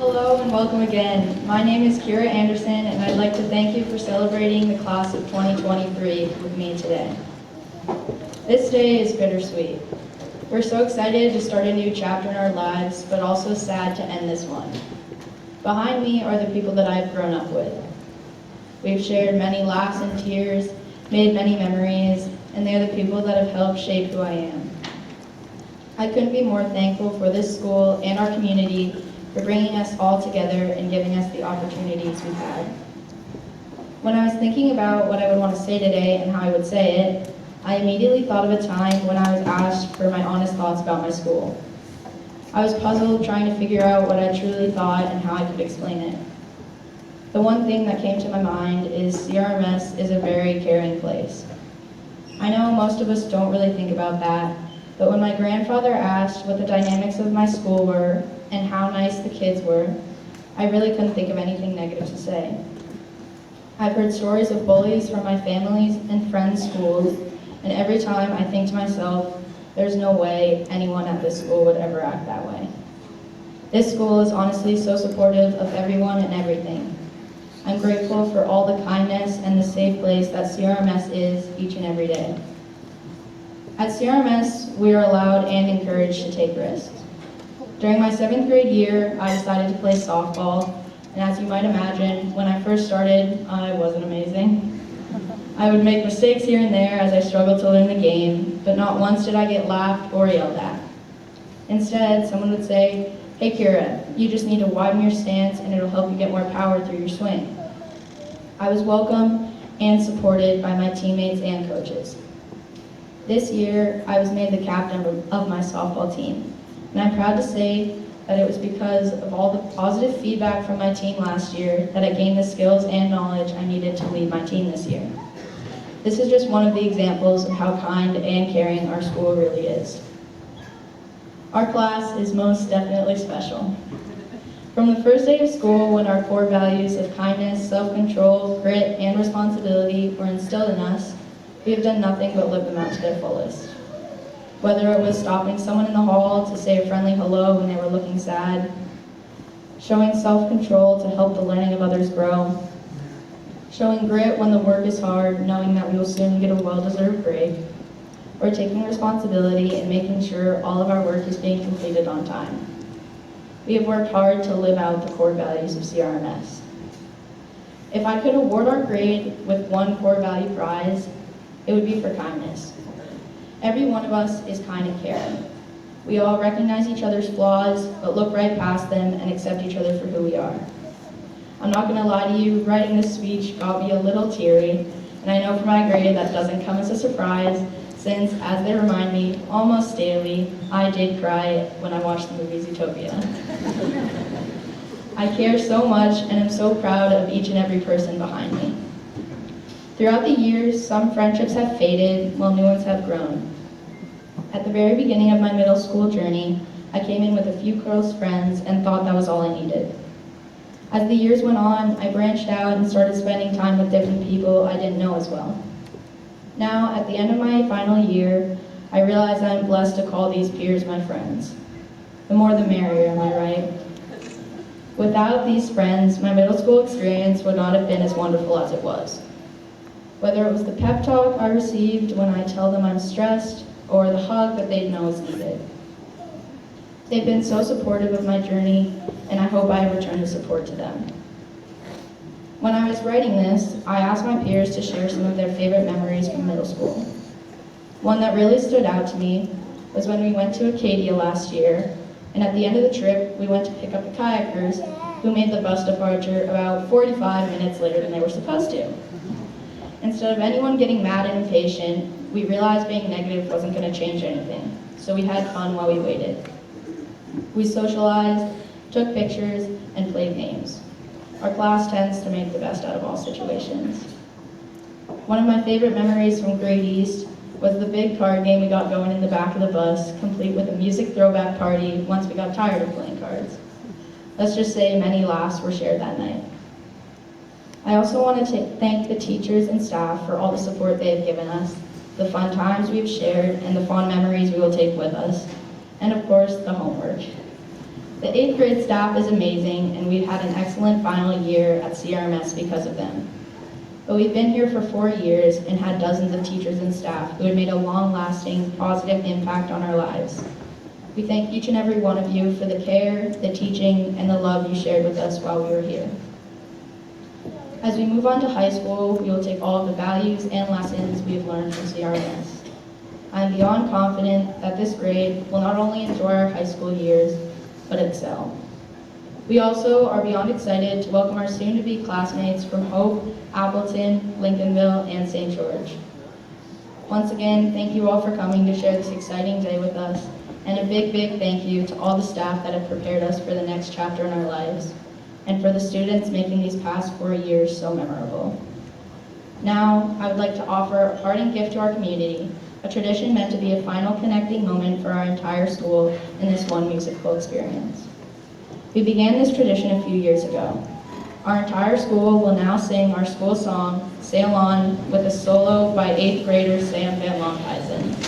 Hello and welcome again. My name is Kyra Anderson and I'd like to thank you for celebrating the class of 2023 with me today. This day is bittersweet. We're so excited to start a new chapter in our lives, but also sad to end this one. Behind me are the people that I've grown up with. We've shared many laughs and tears, made many memories, and they're the people that have helped shape who I am. I couldn't be more thankful for this school and our community for bringing us all together and giving us the opportunities we've had. When I was thinking about what I would want to say today and how I would say it, I immediately thought of a time when I was asked for my honest thoughts about my school. I was puzzled trying to figure out what I truly thought and how I could explain it. The one thing that came to my mind is CRMS is a very caring place. I know most of us don't really think about that, but when my grandfather asked what the dynamics of my school were and how nice the kids were, I really couldn't think of anything negative to say. I've heard stories of bullies from my family's and friends' schools, and every time I think to myself, there's no way anyone at this school would ever act that way. This school is honestly so supportive of everyone and everything. I'm grateful for all the kindness and the safe place that CRMS is each and every day. At CRMS, we are allowed and encouraged to take risks. During my 7th grade year, I decided to play softball, and as you might imagine, when I first started, I wasn't amazing. I would make mistakes here and there as I struggled to learn the game, but not once did I get laughed or yelled at. Instead, someone would say, "Hey Kyra, you just need to widen your stance and it'll help you get more power through your swing." I was welcomed and supported by my teammates and coaches. This year, I was made the captain of my softball team, and I'm proud to say that it was because of all the positive feedback from my team last year that I gained the skills and knowledge I needed to lead my team this year. This is just one of the examples of how kind and caring our school really is. Our class is most definitely special. From the first day of school, when our core values of kindness, self-control, grit, and responsibility were instilled in us, we have done nothing but live them out to their fullest. Whether it was stopping someone in the hall to say a friendly hello when they were looking sad, showing self-control to help the learning of others grow, showing grit when the work is hard, knowing that we will soon get a well-deserved break, or taking responsibility and making sure all of our work is being completed on time. We have worked hard to live out the core values of CRMS. If I could award our grade with one core value prize, it would be for kindness. Every one of us is kind and caring. We all recognize each other's flaws, but look right past them and accept each other for who we are. I'm not going to lie to you, writing this speech got me a little teary, and I know for my grade that doesn't come as a surprise, since, as they remind me almost daily, I did cry when I watched the movie Zootopia. I care so much and am so proud of each and every person behind me. Throughout the years, some friendships have faded while new ones have grown. At the very beginning of my middle school journey, I came in with a few close friends and thought that was all I needed. As the years went on, I branched out and started spending time with different people I didn't know as well. Now, at the end of my final year, I realize I am blessed to call these peers my friends. The more the merrier, am I right? Without these friends, my middle school experience would not have been as wonderful as it was. Whether it was the pep talk I received when I tell them I'm stressed, or the hug that they know is needed. They've been so supportive of my journey, and I hope I have returned the support to them. When I was writing this, I asked my peers to share some of their favorite memories from middle school. One that really stood out to me was when we went to Acadia last year, and at the end of the trip, we went to pick up the kayakers who made the bus departure about 45 minutes later than they were supposed to. Instead of anyone getting mad and impatient, we realized being negative wasn't going to change anything, so we had fun while we waited. We socialized, took pictures, and played games. Our class tends to make the best out of all situations. One of my favorite memories from grade East was the big card game we got going in the back of the bus, complete with a music throwback party once we got tired of playing cards. Let's just say many laughs were shared that night. I also want to thank the teachers and staff for all the support they have given us, the fun times we've shared, and the fond memories we will take with us, and of course, the homework. The 8th grade staff is amazing, and we've had an excellent final year at CRMS because of them. But we've been here for 4 years and had dozens of teachers and staff who have made a long-lasting, positive impact on our lives. We thank each and every one of you for the care, the teaching, and the love you shared with us while we were here. As we move on to high school, we will take all of the values and lessons we have learned from CRMS. I am beyond confident that this grade will not only enjoy our high school years, but excel. We also are beyond excited to welcome our soon-to-be classmates from Hope, Appleton, Lincolnville, and St. George. Once again, thank you all for coming to share this exciting day with us, and a big, big thank you to all the staff that have prepared us for the next chapter in our lives, and for the students making these past 4 years so memorable. Now, I would like to offer a parting gift to our community, a tradition meant to be a final connecting moment for our entire school in this one musical experience. We began this tradition a few years ago. Our entire school will now sing our school song, Sail On, with a solo by 8th grader Sam Van Lonkhuizen.